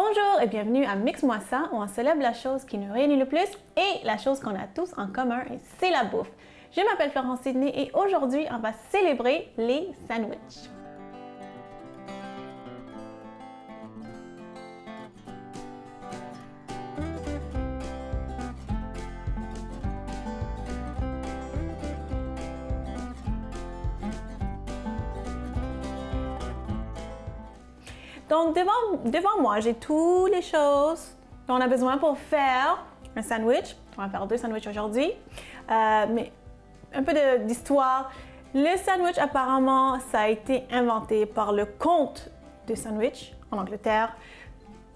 Bonjour et bienvenue à Mix-moi ça, où on célèbre la chose qui nous réunit le plus et la chose qu'on a tous en commun, et c'est la bouffe. Je m'appelle Florence Sidney et aujourd'hui, on va célébrer les sandwichs. Donc, devant moi, j'ai toutes les choses dont on a besoin pour faire un sandwich. On va faire 2 sandwichs aujourd'hui. Mais un peu d'histoire. Le sandwich, apparemment, ça a été inventé par le comte de sandwich en Angleterre.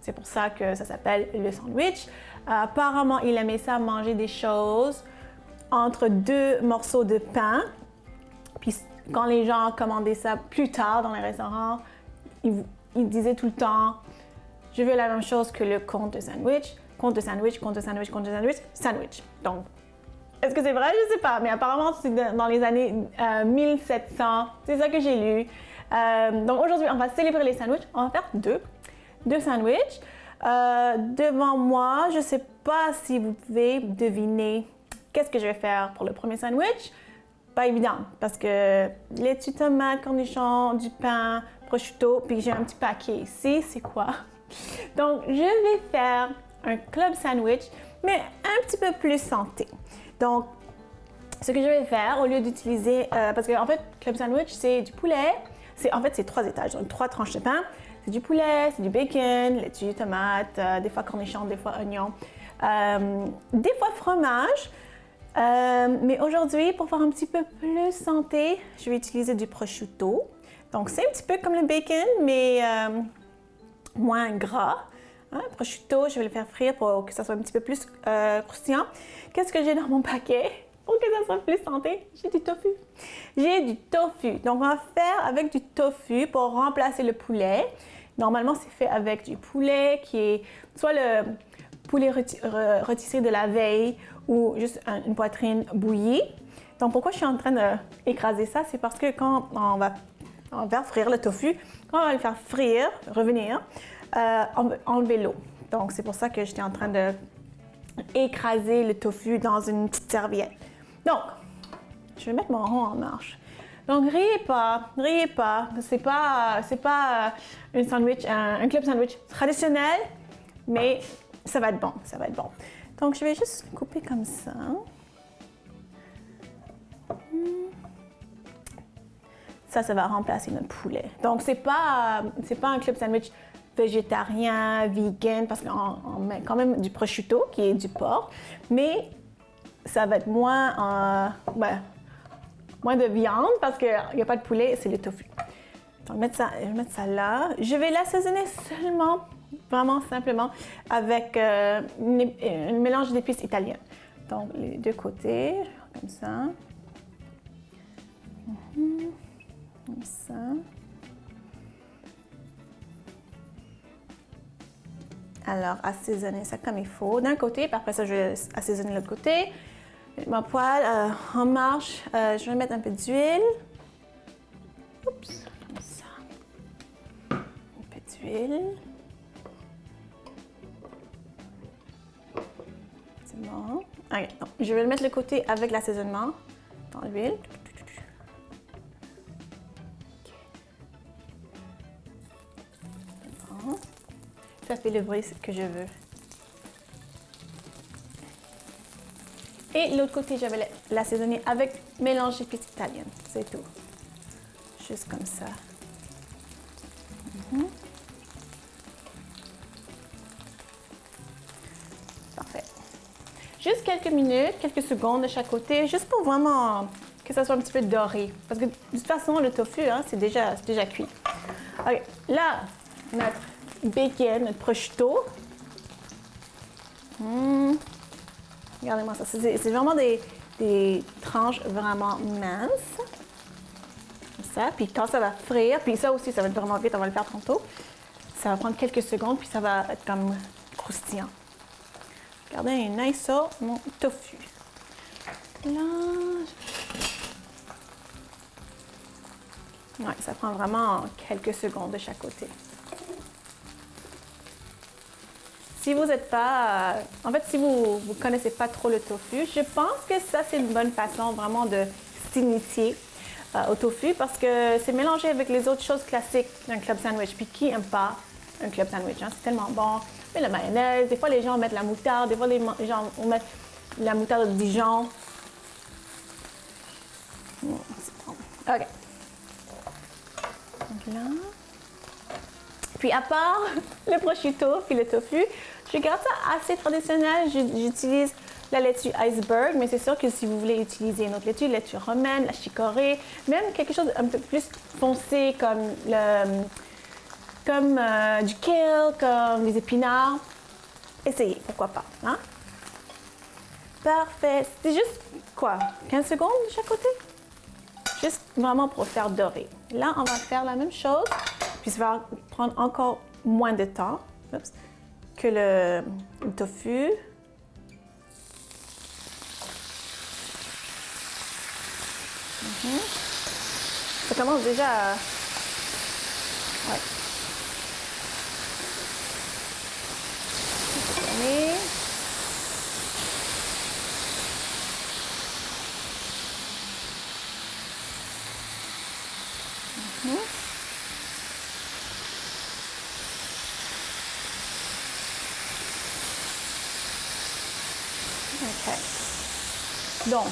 C'est pour ça que ça s'appelle le sandwich. Apparemment, il aimait ça manger des choses entre 2 morceaux de pain. Puis quand les gens commandaient ça plus tard dans les restaurants, il disait tout le temps, je veux la même chose que le comte de sandwich, comte de sandwich, comte de sandwich, comte de sandwich, sandwich. Donc, est-ce que c'est vrai? Je ne sais pas, mais apparemment, c'est dans les années 1700. C'est ça que j'ai lu. Donc, aujourd'hui, on va célébrer les sandwichs. On va faire deux sandwichs. Devant moi, je ne sais pas si vous pouvez deviner qu'est-ce que je vais faire pour le premier sandwich. Pas évident, parce que laitue, tomate, cornichons, du pain, prosciutto, puis j'ai un petit paquet ici. C'est quoi? Donc, je vais faire un club sandwich, mais un petit peu plus santé. Donc, ce que je vais faire, au lieu d'utiliser, parce qu'en fait, club sandwich, c'est du poulet. En fait, c'est 3 étages, donc 3 tranches de pain. C'est du poulet, c'est du bacon, laitue, tomate, des fois cornichons, des fois oignons, des fois fromage. Mais aujourd'hui, pour faire un petit peu plus santé, je vais utiliser du prosciutto. Donc, c'est un petit peu comme le bacon, mais moins gras. Prosciutto, je vais le faire frire pour que ça soit un petit peu plus croustillant. Qu'est-ce que j'ai dans mon paquet pour que ça soit plus santé? J'ai du tofu. J'ai du tofu. Donc, on va faire avec du tofu pour remplacer le poulet. Normalement, c'est fait avec du poulet qui est soit le poulet rôti de la veille ou juste une poitrine bouillie. Donc, pourquoi je suis en train d'écraser ça? C'est parce que quand on va faire frire le tofu, quand on va le faire frire, on va enlever l'eau. Donc, c'est pour ça que j'étais en train d'écraser le tofu dans une petite serviette. Donc, je vais mettre mon rond en marche. Donc, riez pas. C'est pas un club sandwich traditionnel, mais ça va être bon. Donc, je vais juste couper comme ça. Ça va remplacer notre poulet. Donc, c'est pas un club sandwich végétarien, vegan, parce qu'on met quand même du prosciutto, qui est du porc, mais ça va être moins de viande, parce qu'il n'y a pas de poulet, c'est le tofu. Donc, je vais mettre ça là. Je vais l'assaisonner seulement, vraiment simplement, avec un mélange d'épices italiennes. Donc, les 2 côtés, comme ça. Comme ça. Alors, assaisonner ça comme il faut d'un côté, puis après ça, je vais assaisonner de l'autre côté. Ma poêle en marche, je vais mettre un peu d'huile. Oups, comme ça. Un peu d'huile. C'est bon. Ok, donc, je vais le mettre le côté avec l'assaisonnement dans l'huile. Bon. Ça fait le bruit que je veux. Et l'autre côté, je vais l'assaisonner avec mélange d'épices italiennes. C'est tout. Juste comme ça. Parfait. Juste quelques minutes, quelques secondes de chaque côté, juste pour vraiment que ça soit un petit peu doré. Parce que de toute façon, le tofu, c'est déjà cuit. OK. Là, notre bacon, notre prosciutto. Regardez-moi ça. C'est vraiment des tranches vraiment minces. Comme ça. Puis quand ça va frire, puis ça aussi, ça va être vraiment vite, on va le faire tantôt. Ça va prendre quelques secondes, puis ça va être comme croustillant. Regardez, un nice ça, mon tofu. Là. Ouais, ça prend vraiment quelques secondes de chaque côté. Si vous n'êtes pas, en fait, si vous ne connaissez pas trop le tofu, je pense que ça, c'est une bonne façon vraiment de s'initier au tofu parce que c'est mélangé avec les autres choses classiques d'un club sandwich. Puis qui n'aime pas un club sandwich? Hein? C'est tellement bon. Mais la mayonnaise, des fois les gens mettent la moutarde, des fois les gens mettent la moutarde de Dijon. OK. Donc là. Puis à part le prosciutto puis le tofu, je garde ça assez traditionnel. J'utilise la laitue iceberg, mais c'est sûr que si vous voulez utiliser une autre laitue romaine, la chicorée, même quelque chose un peu plus foncé comme du kale, comme les épinards, essayez, pourquoi pas. Hein? Parfait. C'est juste quoi? 15 secondes de chaque côté? Juste vraiment pour faire dorer. Là, on va faire la même chose, puis ça va prendre encore moins de temps que le tofu. Ça commence déjà à... Ouais. OK. Donc,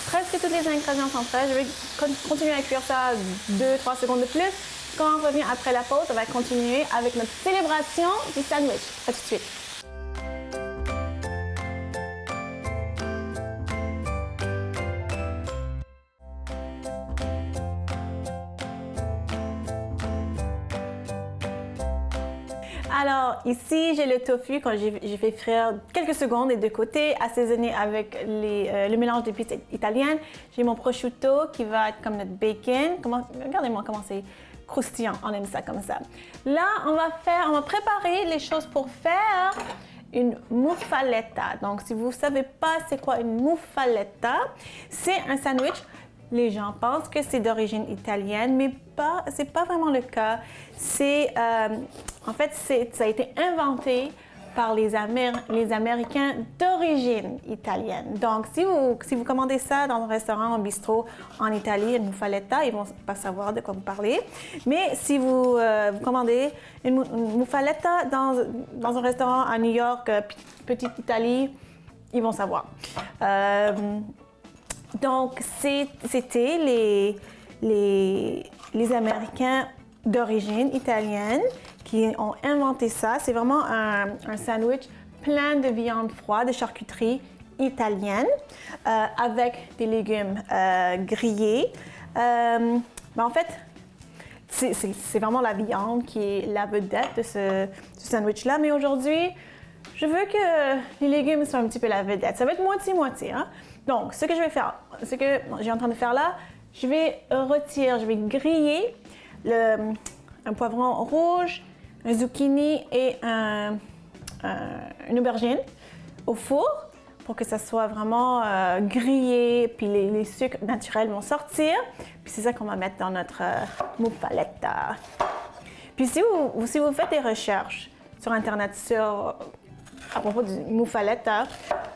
presque tous les ingrédients sont prêts. Je vais continuer à cuire ça 2-3 secondes de plus. Quand on revient après la pause, on va continuer avec notre célébration du sandwich. À tout de suite. Alors, ici, j'ai le tofu quand j'ai fait frire quelques secondes des deux côtés, assaisonné avec le mélange d'épices italiennes. J'ai mon prosciutto qui va être comme notre bacon. Regardez-moi comment c'est croustillant, on aime ça comme ça. Là, on va préparer les choses pour faire une muffaletta. Donc, si vous ne savez pas c'est quoi une muffaletta, c'est un sandwich. Les gens pensent que c'est d'origine italienne, mais c'est pas vraiment le cas. En fait, ça a été inventé par les Américains d'origine italienne. Donc, si vous commandez ça dans un restaurant, un bistrot en Italie, une muffaletta, ils vont pas savoir de quoi vous parlez. Mais si vous commandez une muffaletta dans un restaurant à New York, petite Italie, ils vont savoir. Donc, c'était les Américains d'origine italienne qui ont inventé ça. C'est vraiment un sandwich plein de viande froide, de charcuterie italienne, avec des légumes grillés. En fait, c'est vraiment la viande qui est la vedette de ce sandwich-là. Mais aujourd'hui, je veux que les légumes soient un petit peu la vedette. Ça va être moitié-moitié. Hein? Donc, ce que je vais faire, ce que j'ai en train de faire là, je vais griller un poivron rouge, un zucchini et une aubergine au four pour que ça soit vraiment grillé, puis les sucres naturels vont sortir. Puis c'est ça qu'on va mettre dans notre muffaletta. Puis si vous faites des recherches sur Internet à propos du muffaletta,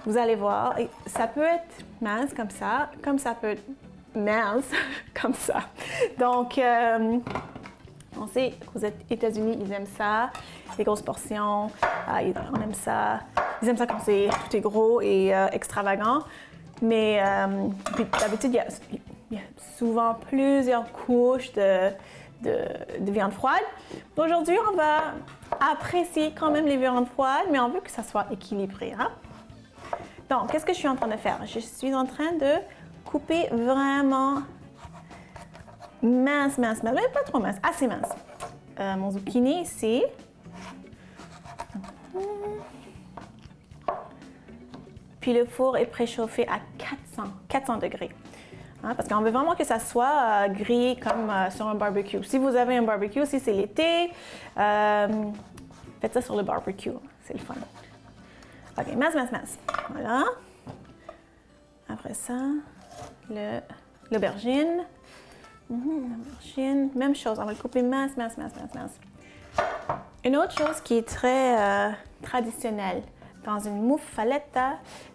vous allez voir, ça peut être mince comme ça peut être mince comme ça. Donc, on sait qu'aux États-Unis, ils aiment ça, les grosses portions, on aime ça. Ils aiment ça quand tout est gros et extravagant. Mais puis, d'habitude, il y a souvent plusieurs couches de viande froide. Aujourd'hui, on va apprécier quand même les viandes froides, mais on veut que ça soit équilibré. Hein? Donc, qu'est-ce que je suis en train de faire? Je suis en train de couper vraiment mince, mais pas trop mince, assez mince. Mon zucchini ici. Puis le four est préchauffé à 400 degrés. Hein, parce qu'on veut vraiment que ça soit grillé comme sur un barbecue. Si vous avez un barbecue, si c'est l'été, faites ça sur le barbecue. C'est le fun. OK, mince. Voilà. Après ça, l'aubergine. L'aubergine, même chose, on va le couper mince. Une autre chose qui est très traditionnelle dans une muffaletta,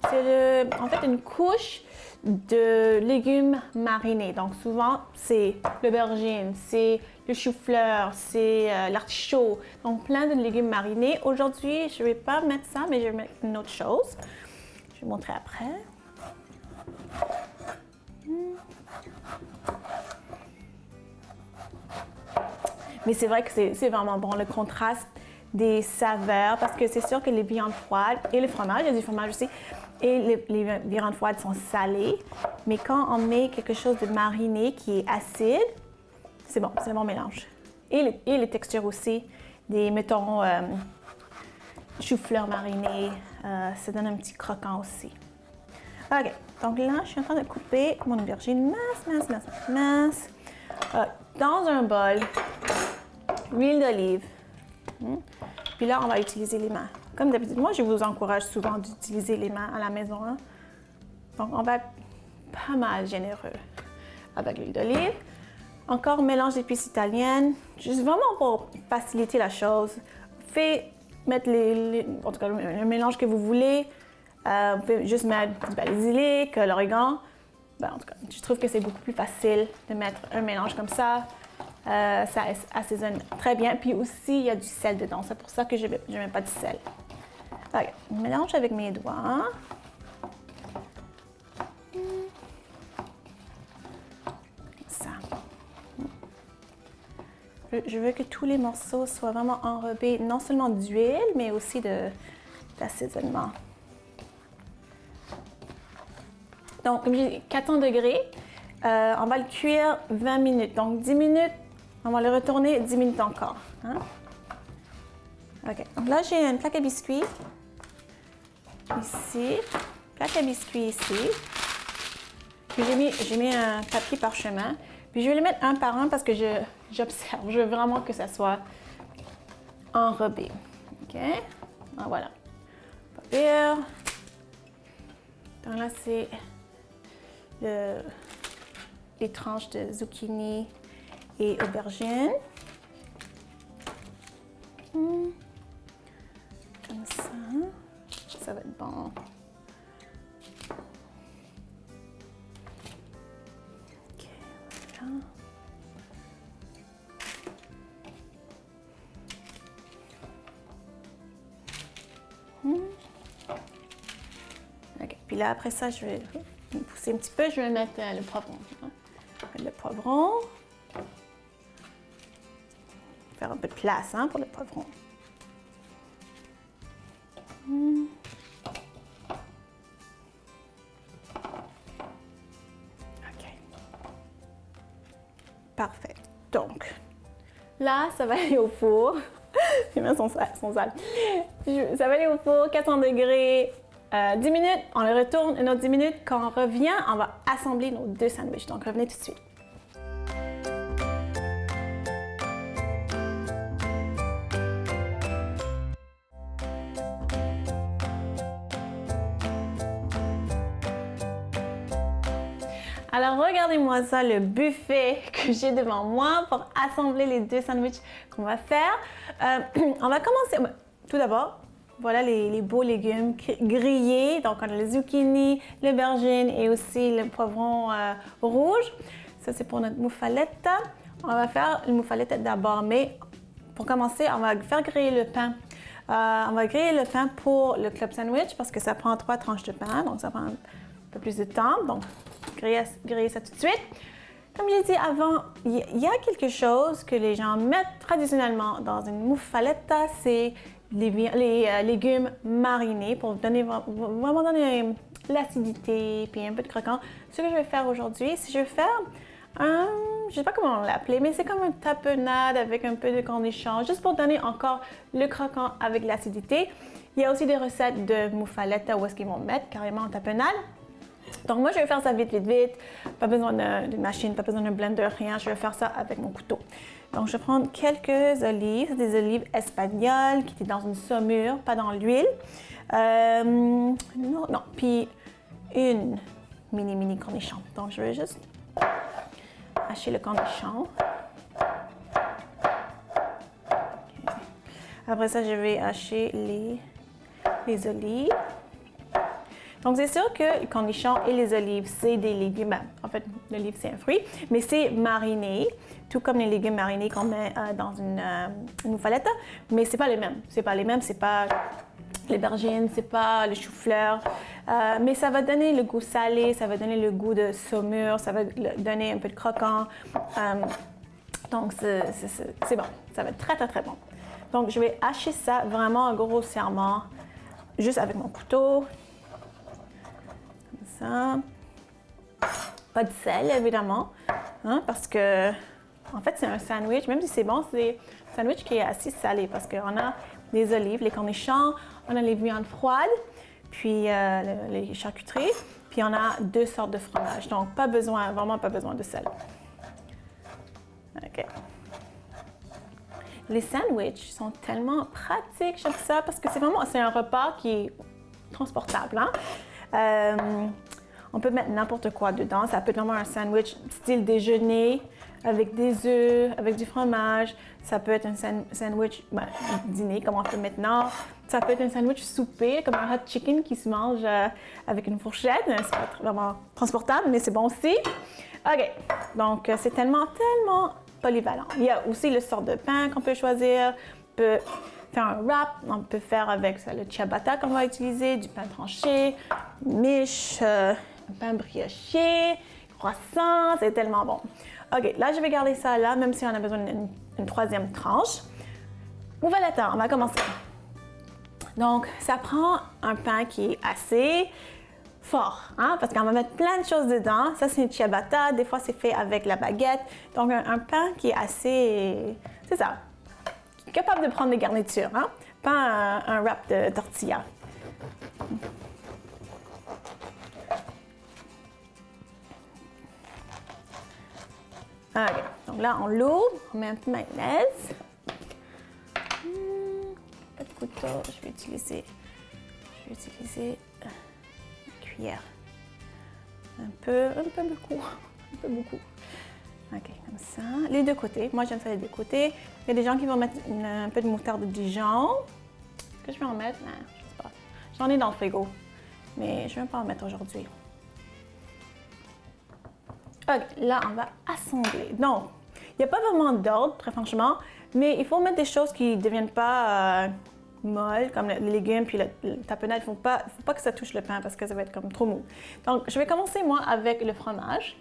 c'est en fait une couche de légumes marinés. Donc souvent, c'est l'aubergine, c'est le chou-fleur, c'est l'artichaut. Donc plein de légumes marinés. Aujourd'hui, je ne vais pas mettre ça, mais je vais mettre une autre chose. Je vais montrer après. Mais c'est vrai que c'est vraiment bon, le contraste des saveurs, parce que c'est sûr que les viandes froides et le fromage, il y a du fromage aussi, et les viandes froides sont salées. Mais quand on met quelque chose de mariné qui est acide, c'est bon, c'est un bon mélange. Et les textures aussi, mettons, chou-fleur mariné, ça donne un petit croquant aussi. OK, donc là, je suis en train de couper mon aubergine mince. Dans un bol, l'huile d'olive. Puis là, on va utiliser les mains. Comme d'habitude, moi, je vous encourage souvent d'utiliser les mains à la maison. Hein? Donc, on va être pas mal généreux avec l'huile d'olive. Encore mélange d'épices italiennes, juste vraiment pour faciliter la chose. Vous pouvez mettre en tout cas, le mélange que vous voulez. Vous pouvez juste mettre du basilic, l'origan. En tout cas, je trouve que c'est beaucoup plus facile de mettre un mélange comme ça. Ça assaisonne très bien. Puis aussi, il y a du sel dedans. C'est pour ça que je ne mets pas de sel. Okay. Je mélange avec mes doigts. Ça. Je veux que tous les morceaux soient vraiment enrobés, non seulement d'huile, mais aussi d'assaisonnement. Donc, comme j'ai dit, 400 degrés. On va le cuire 20 minutes. Donc, 10 minutes, on va le retourner 10 minutes encore. Hein? OK. Donc là, j'ai une plaque à biscuits. Ici. Plaque à biscuits ici. Puis j'ai mis un papier parchemin. Puis je vais les mettre un par un parce que j'observe. Je veux vraiment que ça soit enrobé. OK? Ah, voilà. Papier. Donc là, c'est les tranches de zucchini et aubergine. Comme ça. Ça va être bon. OK, voilà. OK, puis là, après ça, je vais pousser un petit peu. Je vais mettre le poivron. Le poivron. Faire un peu de place pour le poivron. OK. Parfait. Donc, là, ça va aller au four. Les mains sont sales. Ça va aller au four, 400 degrés. 10 minutes, on le retourne, une autre 10 minutes. Quand on revient, on va assembler nos deux sandwichs. Donc, revenez tout de suite. Alors, regardez-moi ça, le buffet que j'ai devant moi pour assembler les deux sandwichs qu'on va faire. On va commencer. Tout d'abord, voilà les beaux légumes grillés. Donc, on a le zucchini, l'aubergine et aussi le poivron rouge. Ça, c'est pour notre muffaletta. On va faire une muffaletta d'abord, mais pour commencer, on va faire griller le pain. On va griller le pain pour le club sandwich parce que ça prend 3 tranches de pain, donc ça prend un peu plus de temps. Donc, griller ça tout de suite. Comme j'ai dit avant, il y a quelque chose que les gens mettent traditionnellement dans une muffaletta, c'est les légumes marinés pour vraiment donner l'acidité puis un peu de croquant. Ce que je vais faire aujourd'hui, c'est que je vais faire je ne sais pas comment l'appeler, mais c'est comme une tapenade avec un peu de cornichons, juste pour donner encore le croquant avec l'acidité. Il y a aussi des recettes de muffaletta où est-ce qu'ils vont mettre carrément en tapenade. Donc moi, je vais faire ça vite. Pas besoin d'une machine, pas besoin d'un blender, rien. Je vais faire ça avec mon couteau. Donc, je vais prendre quelques olives. C'est des olives espagnoles qui étaient dans une saumure, pas dans l'huile. Non. Puis une mini cornichon. Donc, je vais juste hacher le cornichon. Okay. Après ça, je vais hacher les olives. Donc, c'est sûr que le cornichon et les olives, c'est des légumes. Ben, en fait, l'olive, c'est un fruit, mais c'est mariné, tout comme les légumes marinés qu'on met dans une moufaletta, mais c'est pas les mêmes. C'est pas les mêmes, c'est pas l'aubergine, c'est pas le chou-fleur, mais ça va donner le goût salé, ça va donner le goût de saumure, ça va donner un peu de croquant. Donc, c'est bon. Ça va être très, très, très bon. Donc, je vais hacher ça vraiment grossièrement, juste avec mon couteau. Ça. Pas de sel, évidemment, hein, parce que, en fait, c'est un sandwich, même si c'est bon, c'est un sandwich qui est assez salé parce qu'on a les olives, les cornichons, on a les viandes froides, puis les charcuteries, puis on a 2 sortes de fromage. Donc, pas besoin, vraiment pas besoin de sel. OK. Les sandwichs sont tellement pratiques, j'aime ça, parce que c'est un repas qui est transportable, hein? On peut mettre n'importe quoi dedans. Ça peut être vraiment un sandwich style déjeuner avec des œufs, avec du fromage. Ça peut être un sandwich dîner comme on fait maintenant. Ça peut être un sandwich souper comme un hot chicken qui se mange avec une fourchette. C'est pas vraiment transportable, mais c'est bon aussi. OK. Donc, c'est tellement polyvalent. Il y a aussi le sort de pain qu'on peut choisir. On peut faire un wrap, on peut faire avec le ciabatta qu'on va utiliser, du pain tranché, miche, un pain brioché, croissant, c'est tellement bon. OK, là, je vais garder ça là, même si on a besoin d'une 3e tranche. Moufaletta, on va commencer. Donc, ça prend un pain qui est assez fort, hein, parce qu'on va mettre plein de choses dedans. Ça, c'est une ciabatta, des fois, c'est fait avec la baguette. Donc, un pain qui est assez, c'est ça, capable de prendre des garnitures, hein? Pas un wrap de tortilla. OK. Donc là, on l'ouvre, on met un peu de mayonnaise. Pas de couteau, je vais utiliser une cuillère. Un peu beaucoup. OK, comme ça. Les 2 côtés. Moi, j'aime ça les 2 côtés. Il y a des gens qui vont mettre un peu de moutarde de Dijon. Est-ce que je vais en mettre? Non, je ne sais pas. J'en ai dans le frigo, mais je ne vais pas en mettre aujourd'hui. OK, là, on va assembler. Donc, il n'y a pas vraiment d'ordre, très franchement, mais il faut mettre des choses qui ne deviennent pas molles, comme les légumes puis la tapenade. Il ne faut pas que ça touche le pain parce que ça va être comme trop mou. Donc, je vais commencer, moi, avec le fromage.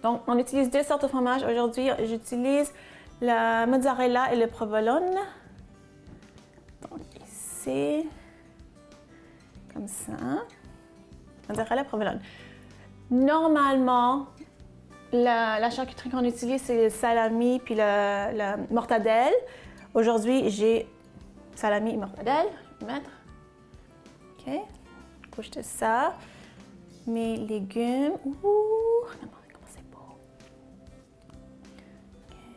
Donc, on utilise 2 sortes de fromage. Aujourd'hui, j'utilise la mozzarella et le provolone. Donc, ici, comme ça. Mozzarella, provolone. Normalement, la charcuterie qu'on utilise, c'est le salami puis la mortadelle. Aujourd'hui, j'ai salami et mortadelle. Je vais mettre. OK. Couche de ça. Mes légumes. Ouh!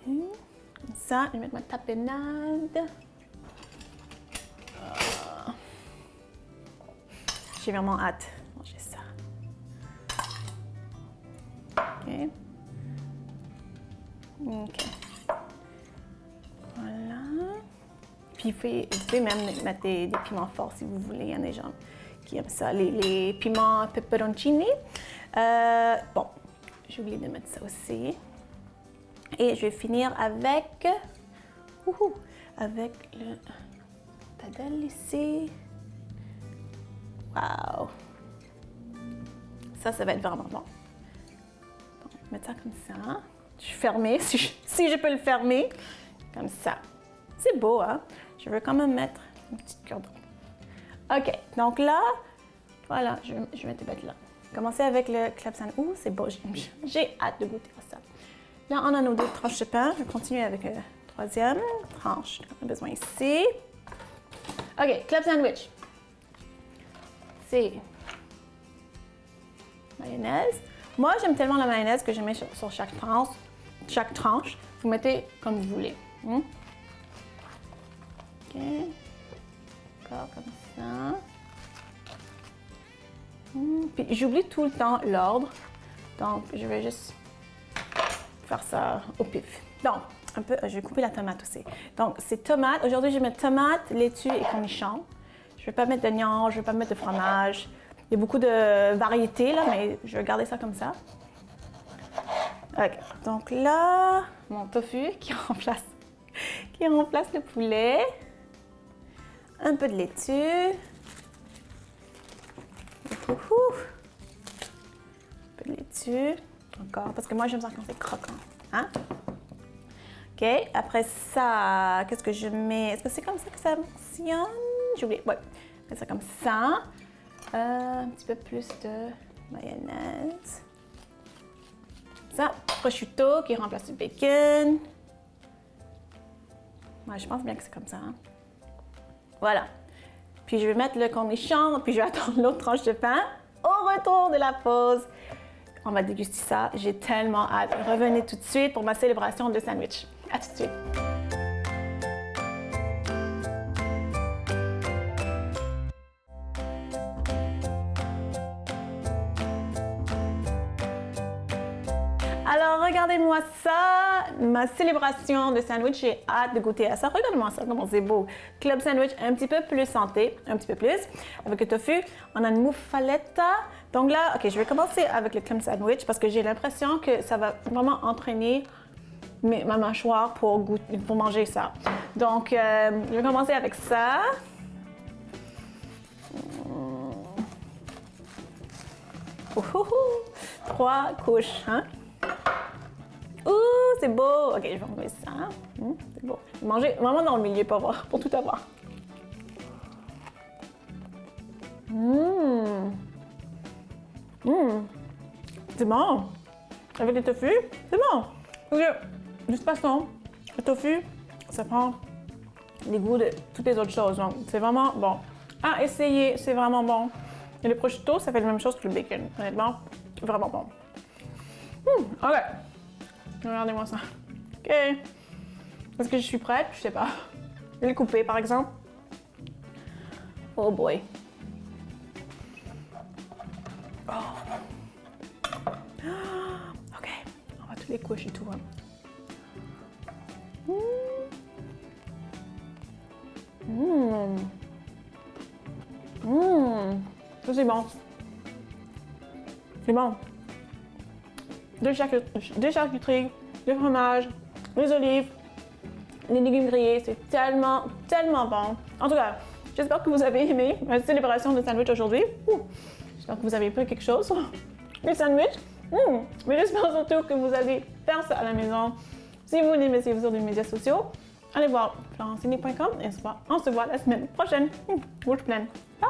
Comme ça, je vais mettre ma tapenade. J'ai vraiment hâte de manger ça. OK. Voilà. Puis, vous pouvez même mettre des piments forts si vous voulez. Il y en a des gens qui aiment ça. Les piments peperoncini. Bon, j'ai oublié de mettre ça aussi. Et je vais finir avec le tadel ici. Wow! Ça va être vraiment bon. Donc, je vais mettre ça comme ça. Je suis fermée, si je peux le fermer. Comme ça. C'est beau, hein? Je veux quand même mettre une petite corde. OK, donc là, voilà, je vais mettre là. Commencer avec le clapsan. Ouh, c'est beau, j'ai hâte de goûter à ça. Là, on a nos 2 tranches de pain. Je vais continuer avec la 3e tranche. On a besoin ici. OK, club sandwich. C'est mayonnaise. Moi, j'aime tellement la mayonnaise que je mets sur chaque tranche. Vous mettez comme vous voulez. OK. Encore comme ça. Puis j'oublie tout le temps l'ordre. Donc, je vais juste faire ça au pif. Donc, un peu, je vais couper la tomate aussi. Donc, c'est tomate. Aujourd'hui, je vais mettre tomate, laitue et cornichons. Je ne vais pas mettre d'oignons, je ne vais pas mettre de fromage. Il y a beaucoup de variétés, là, mais je vais garder ça comme ça. OK. Donc là, mon tofu qui remplace le poulet. Un peu de laitue. Un peu de laitue. Encore, parce que moi, j'aime ça quand c'est croquant. Hein? OK. Après ça, qu'est-ce que je mets? Est-ce que c'est comme ça que ça fonctionne? J'ai oublié. Ouais. Je mets ça comme ça. Un petit peu plus de mayonnaise. Ça, prosciutto qui remplace le bacon. Ouais, je pense bien que c'est comme ça. Hein? Voilà. Puis je vais mettre le cornichon, puis je vais attendre l'autre tranche de pain. Au retour de la pause, on va déguster ça. J'ai tellement hâte. Revenez tout de suite pour ma célébration de sandwich. À tout de suite. Alors, regardez-moi ça, ma célébration de sandwich. J'ai hâte de goûter à ça. Regardez-moi ça, comment c'est beau. Club sandwich un petit peu plus santé, un petit peu plus. Avec le tofu, on a une muffaletta. Donc là, OK, je vais commencer avec le club sandwich parce que j'ai l'impression que ça va vraiment entraîner ma mâchoire pour manger ça. Donc, je vais commencer avec ça. Ouhouhou. 3 couches, hein? Ouh, c'est beau! OK, je vais enlever ça. C'est beau. Je vais manger vraiment dans le milieu pour tout avoir. C'est bon! Avec le tofu, c'est bon! Parce que, de toute façon, le tofu, ça prend les goûts de toutes les autres choses. Donc, c'est vraiment bon. À essayer, c'est vraiment bon. Et le prosciutto, ça fait la même chose que le bacon. Honnêtement, vraiment bon. OK. Regardez-moi ça. OK. Est-ce que je suis prête? Je sais pas. Je vais le couper, par exemple. Oh boy. Oh. OK. On va toutes les couches et tout. Hein. Ça, c'est bon. C'est bon. De charcuterie, du fromage, les olives, les légumes grillés, c'est tellement, tellement bon. En tout cas, j'espère que vous avez aimé ma célébration de sandwich aujourd'hui. J'espère que vous avez pris quelque chose. Les sandwichs. Mais j'espère surtout que vous allez faire ça à la maison. Si vous voulez me suivre sur les médias sociaux, allez voir florencini.com et on se voit la semaine prochaine. Bouche pleine. Bye!